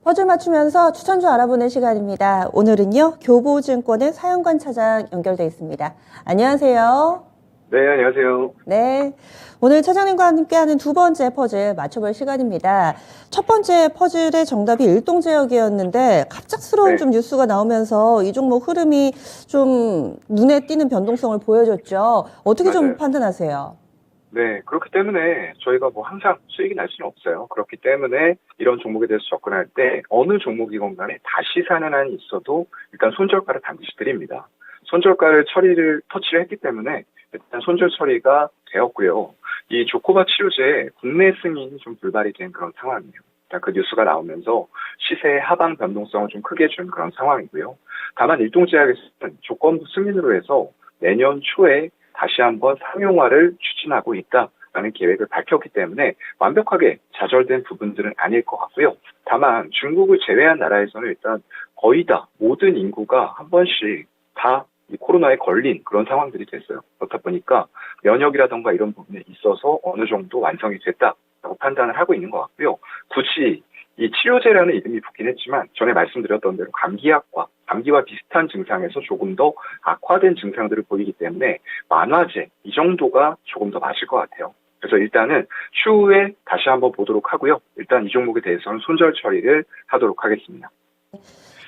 퍼즐 맞추면서 추천주 알아보는 시간입니다. 오늘은요, 교보증권의 사연관 차장 연결돼 있습니다. 안녕하세요. 네, 안녕하세요. 네. 오늘 차장님과 함께하는 두 번째 퍼즐 맞춰볼 시간입니다. 첫 번째 퍼즐의 정답이 일동제약이었는데 갑작스러운 네, 좀 뉴스가 나오면서 이 종목 흐름이 좀 눈에 띄는 변동성을 보여줬죠. 어떻게 좀 맞아요. 판단하세요? 네, 그렇기 때문에 저희가 뭐 항상 수익이 날 수는 없어요. 그렇기 때문에 이런 종목에 대해서 접근할 때 어느 종목이건 간에 다시 사는 한이 있어도 일단 손절가를 반드시 드립니다. 손절가를 터치를 했기 때문에 일단 손절 처리가 되었고요. 이 조코바 치료제 국내 승인이 좀 불발이 된 그런 상황이에요. 일단 그 뉴스가 나오면서 시세의 하방 변동성을 좀 크게 준 그런 상황이고요. 다만 일동제약에서는 조건부 승인으로 해서 내년 초에 다시 한번 상용화를 추진하고 있다라는 계획을 밝혔기 때문에 완벽하게 좌절된 부분들은 아닐 것 같고요. 다만 중국을 제외한 나라에서는 일단 거의 다 모든 인구가 한 번씩 다 이 코로나에 걸린 그런 상황들이 됐어요. 그렇다 보니까 면역이라던가 이런 부분에 있어서 어느 정도 완성이 됐다라고 판단을 하고 있는 것 같고요. 굳이 이 치료제라는 이름이 붙긴 했지만 전에 말씀드렸던 대로 감기와 비슷한 증상에서 조금 더 악화된 증상들을 보이기 때문에 만화제 이 정도가 조금 더 맞을 것 같아요. 그래서 일단은 추후에 다시 한번 보도록 하고요. 일단 이 종목에 대해서는 손절 처리를 하도록 하겠습니다.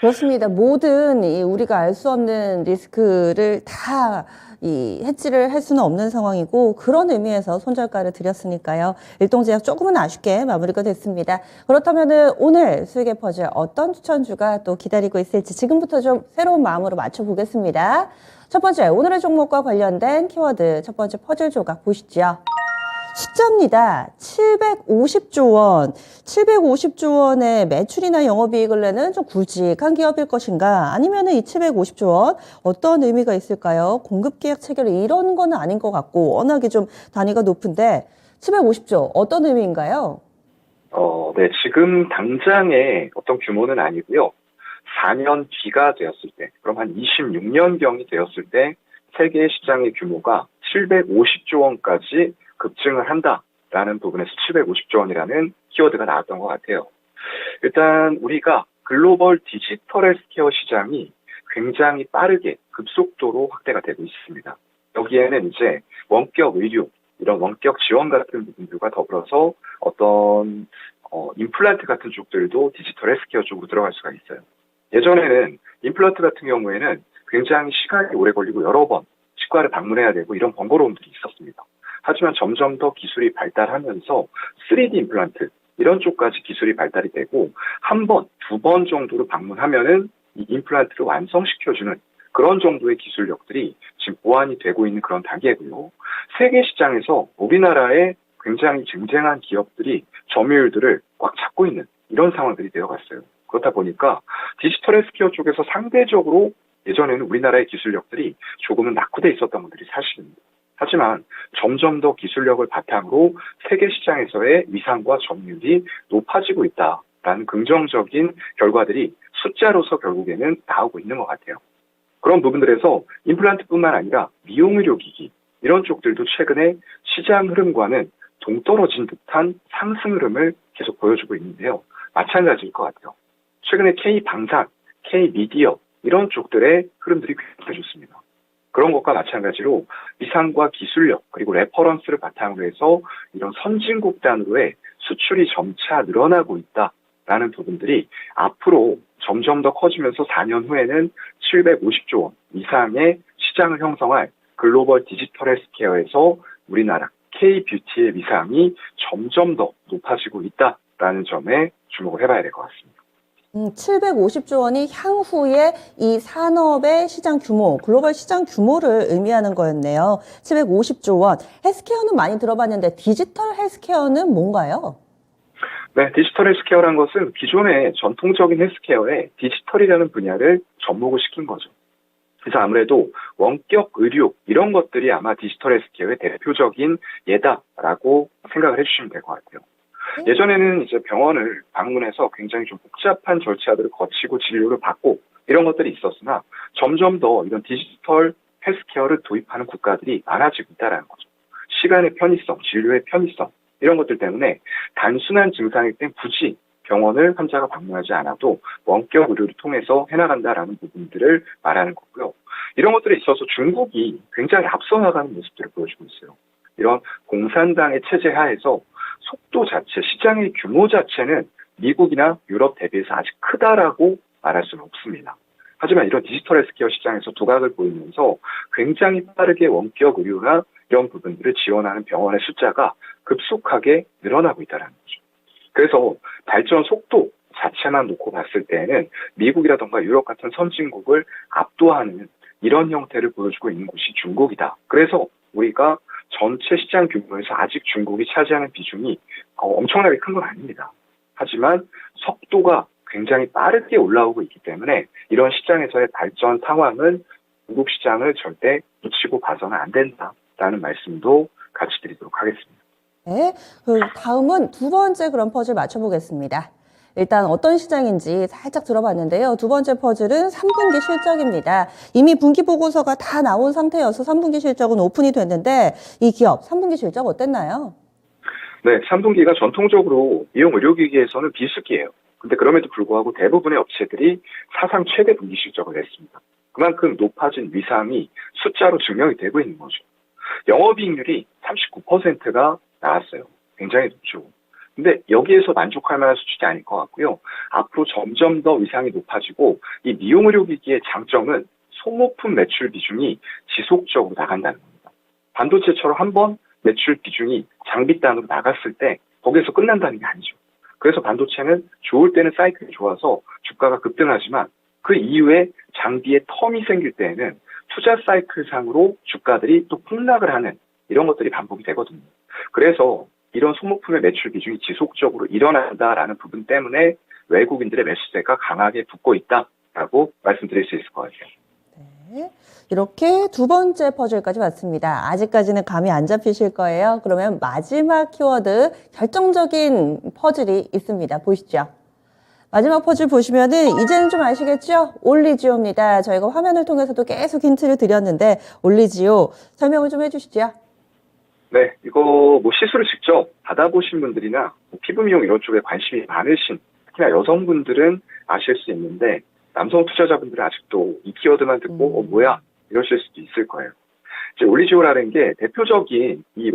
그렇습니다. 모든 우리가 알 수 없는 리스크를 다 해지를 할 수는 없는 상황이고 그런 의미에서 손절가를 드렸으니까요. 일동제약 조금은 아쉽게 마무리가 됐습니다. 그렇다면은 오늘 수익의 퍼즐 어떤 추천주가 또 기다리고 있을지 지금부터 좀 새로운 마음으로 맞춰보겠습니다. 첫 번째, 오늘의 종목과 관련된 키워드 첫 번째 퍼즐 조각 보시죠. 숫자입니다. 750조 원. 750조 원의 매출이나 영업이익을 내는 좀 굵직한 기업일 것인가? 아니면 이 750조 원 어떤 의미가 있을까요? 공급계약 체결 이런 거는 아닌 것 같고 워낙에 좀 단위가 높은데 750조 어떤 의미인가요? 네, 지금 당장의 어떤 규모는 아니고요. 4년 뒤가 되었을 때, 그럼 한 26년경이 되었을 때 세계 시장의 규모가 750조 원까지 급증을 한다라는 부분에서 750조 원이라는 키워드가 나왔던 것 같아요. 일단 우리가 글로벌 디지털 헬스케어 시장이 굉장히 빠르게 급속도로 확대가 되고 있습니다. 여기에는 이제 원격 의료, 이런 원격 지원 같은 부분들과 더불어서 어떤 임플란트 같은 쪽들도 디지털 헬스케어 쪽으로 들어갈 수가 있어요. 예전에는 임플란트 같은 경우에는 굉장히 시간이 오래 걸리고 여러 번 치과를 방문해야 되고 이런 번거로움들이 있었습니다. 하지만 점점 더 기술이 발달하면서 3D 임플란트 이런 쪽까지 기술이 발달이 되고 한 번, 두 번 정도로 방문하면은 이 임플란트를 완성시켜주는 그런 정도의 기술력들이 지금 보완이 되고 있는 그런 단계고요. 세계 시장에서 우리나라의 굉장히 쟁쟁한 기업들이 점유율들을 꽉 잡고 있는 이런 상황들이 되어갔어요. 그렇다 보니까 디지털 헬스케어 쪽에서 상대적으로 예전에는 우리나라의 기술력들이 조금은 낙후돼 있었던 것들이 사실입니다. 하지만 점점 더 기술력을 바탕으로 세계 시장에서의 위상과 점유율이 높아지고 있다라는 긍정적인 결과들이 숫자로서 결국에는 나오고 있는 것 같아요. 그런 부분들에서 임플란트뿐만 아니라 미용의료기기 이런 쪽들도 최근에 시장 흐름과는 동떨어진 듯한 상승 흐름을 계속 보여주고 있는데요. 마찬가지일 것 같아요. 최근에 K방산, K미디어 이런 쪽들의 흐름들이 굉장히 좋습니다. 그런 것과 마찬가지로 위상과 기술력 그리고 레퍼런스를 바탕으로 해서 이런 선진국 단으로의 수출이 점차 늘어나고 있다라는 부분들이 앞으로 점점 더 커지면서 4년 후에는 750조 원 이상의 시장을 형성할 글로벌 디지털 헬스케어에서 우리나라 K뷰티의 위상이 점점 더 높아지고 있다라는 점에 주목을 해봐야 될 것 같습니다. 750조 원이 향후에 이 산업의 시장 규모, 글로벌 시장 규모를 의미하는 거였네요. 750조 원. 헬스케어는 많이 들어봤는데 디지털 헬스케어는 뭔가요? 네, 디지털 헬스케어라는 것은 기존의 전통적인 헬스케어에 디지털이라는 분야를 접목을 시킨 거죠. 그래서 아무래도 원격 의료 이런 것들이 아마 디지털 헬스케어의 대표적인 예다라고 생각을 해주시면 될 것 같아요. 예전에는 이제 병원을 방문해서 굉장히 좀 복잡한 절차들을 거치고 진료를 받고 이런 것들이 있었으나 점점 더 이런 디지털 헬스케어를 도입하는 국가들이 많아지고 있다는 거죠. 시간의 편의성, 진료의 편의성 이런 것들 때문에 단순한 증상일 땐 굳이 병원을 환자가 방문하지 않아도 원격 의료를 통해서 해나간다라는 부분들을 말하는 거고요. 이런 것들에 있어서 중국이 굉장히 앞서 나가는 모습들을 보여주고 있어요. 이런 공산당의 체제 하에서 속도 자체, 시장의 규모 자체는 미국이나 유럽 대비해서 아직 크다라고 말할 수는 없습니다. 하지만 이런 디지털 헬스케어 시장에서 두각을 보이면서 굉장히 빠르게 원격 의료나 이런 부분들을 지원하는 병원의 숫자가 급속하게 늘어나고 있다는 거죠. 그래서 발전 속도 자체만 놓고 봤을 때에는 미국이라던가 유럽 같은 선진국을 압도하는 이런 형태를 보여주고 있는 곳이 중국이다. 그래서 우리가 전체 시장 규모에서 아직 중국이 차지하는 비중이 엄청나게 큰 건 아닙니다. 하지만 속도가 굉장히 빠르게 올라오고 있기 때문에 이런 시장에서의 발전 상황은 중국 시장을 절대 놓치고 봐서는 안 된다라는 말씀도 같이 드리도록 하겠습니다. 네, 다음은 두 번째 그런 퍼즐 맞춰보겠습니다. 일단 어떤 시장인지 살짝 들어봤는데요. 두 번째 퍼즐은 3분기 실적입니다. 이미 분기 보고서가 다 나온 상태여서 3분기 실적은 오픈이 됐는데 이 기업 3분기 실적 어땠나요? 네, 3분기가 전통적으로 이용 의료기기에서는 비수기예요. 근데 그럼에도 불구하고 대부분의 업체들이 사상 최대 분기 실적을 냈습니다. 그만큼 높아진 위상이 숫자로 증명이 되고 있는 거죠. 영업이익률이 39%가 나왔어요. 굉장히 높죠. 근데 여기에서 만족할 만한 수준이 아닐 것 같고요. 앞으로 점점 더 위상이 높아지고 이 미용 의료기기의 장점은 소모품 매출 비중이 지속적으로 나간다는 겁니다. 반도체처럼 한번 매출 비중이 장비단으로 나갔을 때 거기에서 끝난다는 게 아니죠. 그래서 반도체는 좋을 때는 사이클이 좋아서 주가가 급등하지만 그 이후에 장비의 텀이 생길 때에는 투자 사이클 상으로 주가들이 또 폭락을 하는 이런 것들이 반복이 되거든요. 그래서 이런 소모품의 매출 비중이 지속적으로 일어난다라는 부분 때문에 외국인들의 매수세가 강하게 붙고 있다라고 말씀드릴 수 있을 것 같아요. 네, 이렇게 두 번째 퍼즐까지 왔습니다. 아직까지는 감이 안 잡히실 거예요. 그러면 마지막 키워드 결정적인 퍼즐이 있습니다. 보시죠. 마지막 퍼즐 보시면은 이제는 좀 아시겠죠? 올리지오입니다. 저희가 화면을 통해서도 계속 힌트를 드렸는데 올리지오 설명을 좀 해주시죠. 네, 이거 시술을 직접 받아보신 분들이나 피부 미용 이런 쪽에 관심이 많으신 특히나 여성분들은 아실 수 있는데 남성 투자자분들은 아직도 이 키워드만 듣고 뭐야 이러실 수도 있을 거예요. 이제 올리지오라는 게 대표적인 이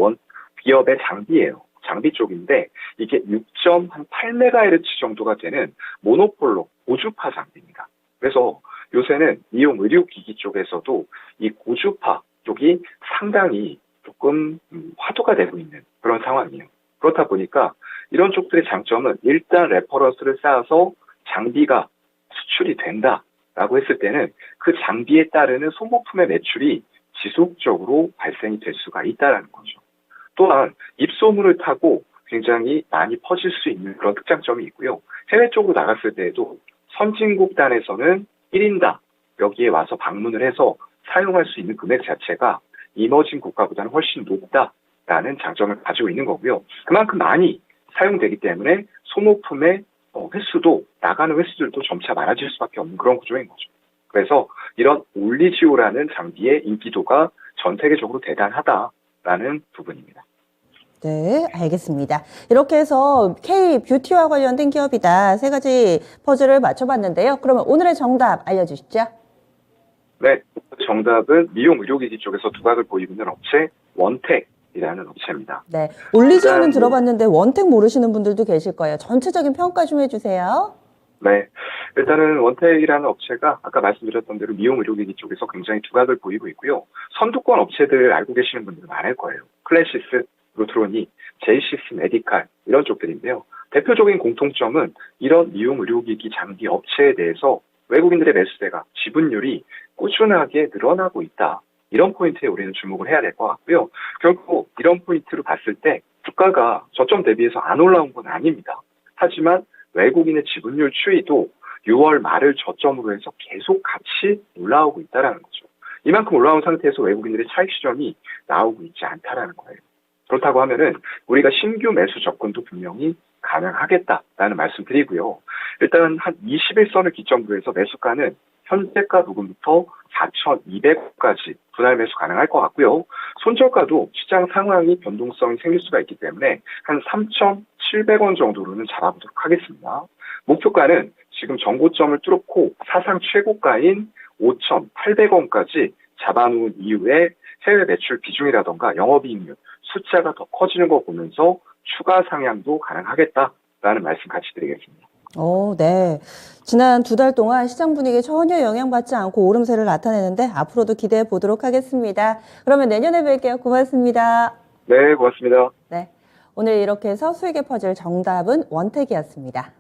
기업의 장비예요. 장비 쪽인데 이게 6.8MHz 정도가 되는 모노폴로 고주파 장비입니다. 그래서 요새는 미용 의료기기 쪽에서도 이 고주파 쪽이 상당히 조금 화두가 되고 있는 그런 상황이에요. 그렇다 보니까 이런 쪽들의 장점은 일단 레퍼런스를 쌓아서 장비가 수출이 된다라고 했을 때는 그 장비에 따르는 소모품의 매출이 지속적으로 발생이 될 수가 있다는 거죠. 또한 입소문을 타고 굉장히 많이 퍼질 수 있는 그런 특장점이 있고요. 해외 쪽으로 나갔을 때에도 선진국 단에서는 1인당 여기에 와서 방문을 해서 사용할 수 있는 금액 자체가 이머징 국가보다는 훨씬 높다라는 장점을 가지고 있는 거고요. 그만큼 많이 사용되기 때문에 소모품의 횟수도 나가는 횟수들도 점차 많아질 수밖에 없는 그런 구조인 거죠. 그래서 이런 올리지오라는 장비의 인기도가 전 세계적으로 대단하다라는 부분입니다. 네, 알겠습니다. 이렇게 해서 K-뷰티와 관련된 기업이다. 세 가지 퍼즐을 맞춰봤는데요. 그러면 오늘의 정답 알려주시죠. 네, 정답은 미용 의료기기 쪽에서 두각을 보이고 있는 업체 원택이라는 업체입니다. 네, 올리지오는 들어봤는데 원택 모르시는 분들도 계실 거예요. 전체적인 평가 좀 해주세요. 네, 일단은 원택이라는 업체가 아까 말씀드렸던 대로 미용 의료기기 쪽에서 굉장히 두각을 보이고 있고요. 선두권 업체들 알고 계시는 분들 많을 거예요. 클래시스, 루트로닉, 제이시스 메디칼 이런 쪽들인데요. 대표적인 공통점은 이런 미용 의료기기 장비 업체에 대해서 외국인들의 매수세가 지분율이 꾸준하게 늘어나고 있다. 이런 포인트에 우리는 주목을 해야 될 것 같고요. 결국 이런 포인트로 봤을 때 주가가 저점 대비해서 안 올라온 건 아닙니다. 하지만 외국인의 지분율 추이도 6월 말을 저점으로 해서 계속 같이 올라오고 있다는 거죠. 이만큼 올라온 상태에서 외국인들의 차익 실현이 나오고 있지 않다라는 거예요. 그렇다고 하면은 우리가 신규 매수 접근도 분명히 가능하겠다라는 말씀 드리고요. 일단 한 21선을 기점으로 해서 매수가는 현재가 부근부터 4,200원까지 분할 매수 가능할 것 같고요. 손절가도 시장 상황이 변동성이 생길 수가 있기 때문에 한 5,700원 정도로는 잡아보도록 하겠습니다. 목표가는 지금 정고점을 뚫고 사상 최고가인 5,800원까지 잡아놓은 이후에 해외 매출 비중이라던가 영업이익률 숫자가 더 커지는 거 보면서 추가 상향도 가능하겠다라는 말씀 같이 드리겠습니다. 네. 지난 2달 동안 시장 분위기에 전혀 영향받지 않고 오름세를 나타내는데 앞으로도 기대해 보도록 하겠습니다. 그러면 내년에 뵐게요. 고맙습니다. 네, 고맙습니다. 네. 오늘 이렇게 해서 수익의 퍼즐 정답은 원택이었습니다.